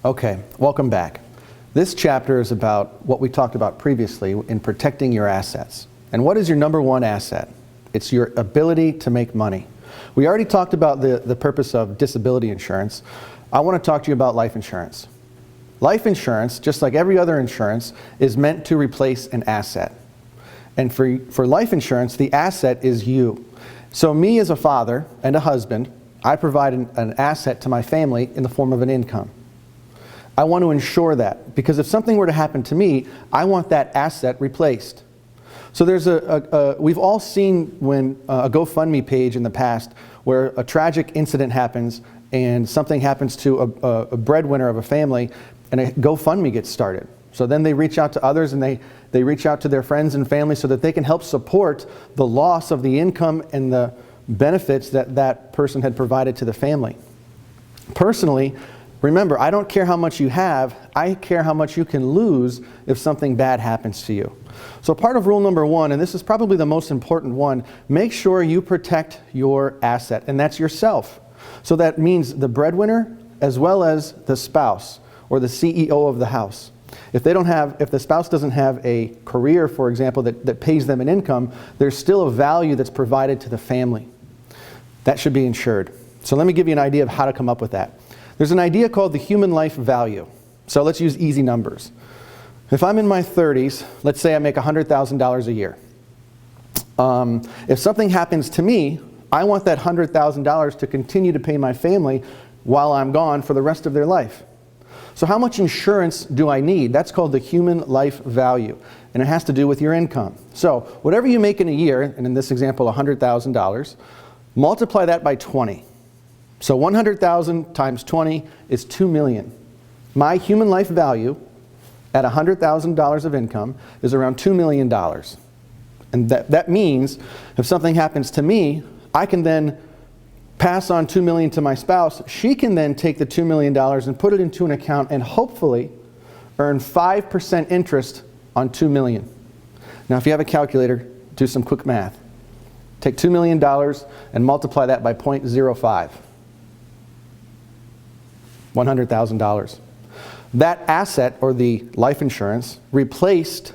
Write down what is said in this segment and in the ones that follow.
Okay, welcome back. This chapter is about what we talked about previously in protecting your assets. And what is your number one asset? It's your ability to make money. We already talked about the purpose of disability insurance. I want to talk to you about life insurance. Life insurance, just like every other insurance, is meant to replace an asset. And for life insurance, the asset is you. So me as a father and a husband, I provide an asset to my family in the form of an income. I want to ensure that, because if something were to happen to me, I want that asset replaced. So there's we've all seen when a GoFundMe page in the past where a tragic incident happens and something happens to a breadwinner of a family, and a GoFundMe gets started. So then they reach out to others, and they reach out to their friends and family so that they can help support the loss of the income and the benefits that that person had provided to the family. Personally, remember, I don't care how much you have, I care how much you can lose if something bad happens to you. So part of rule number one, and this is probably the most important one, make sure you protect your asset, and that's yourself. So that means the breadwinner as well as the spouse or the CEO of the house. If the spouse doesn't have a career, for example, that pays them an income, there's still a value that's provided to the family. That should be insured. So let me give you an idea of how to come up with that. There's an idea called the human life value. So let's use easy numbers. If I'm in my 30s, let's say I make $100,000 a year. If something happens to me, I want that $100,000 to continue to pay my family while I'm gone for the rest of their life. So how much insurance do I need? That's called the human life value, and it has to do with your income. So whatever you make in a year, and in this example $100,000, multiply that by 20. So 100,000 times 20 is 2 million. My human life value at $100,000 of income is around $2 million. And that means if something happens to me, I can then pass on $2 million to my spouse. She can then take the $2 million and put it into an account and hopefully earn 5% interest on $2 million. Now if you have a calculator, do some quick math. Take $2 million and multiply that by 0.05. $100,000. That asset, or the life insurance, replaced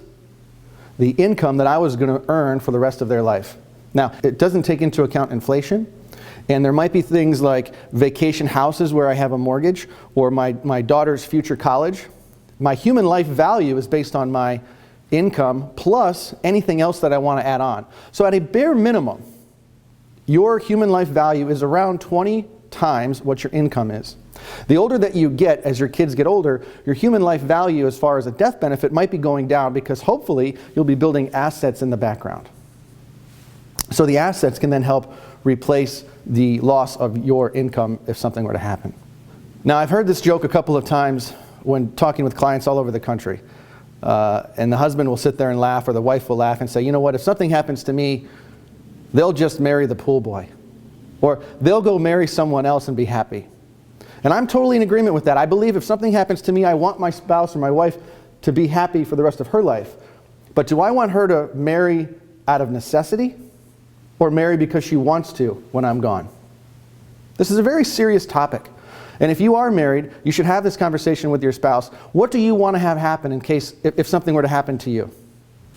the income that I was going to earn for the rest of their life. Now, it doesn't take into account inflation, and there might be things like vacation houses where I have a mortgage, or my daughter's future college. My human life value is based on my income plus anything else that I want to add on. So at a bare minimum, your human life value is around 20 times what your income is. The older that you get, as your kids get older, your human life value as far as a death benefit might be going down because hopefully you'll be building assets in the background. So the assets can then help replace the loss of your income if something were to happen. Now I've heard this joke a couple of times when talking with clients all over the country. And the husband will sit there and laugh, or the wife will laugh and say, you know what, if something happens to me, they'll just marry the pool boy. Or they'll go marry someone else and be happy. And I'm totally in agreement with that. I believe if something happens to me, I want my spouse or my wife to be happy for the rest of her life. But do I want her to marry out of necessity, or marry because she wants to when I'm gone? This is a very serious topic. And if you are married, you should have this conversation with your spouse. What do you want to have happen in case if something were to happen to you?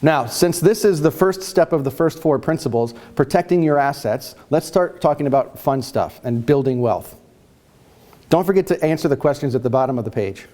Now, since this is the first step of the first 4 principles, protecting your assets, let's start talking about fun stuff and building wealth. Don't forget to answer the questions at the bottom of the page.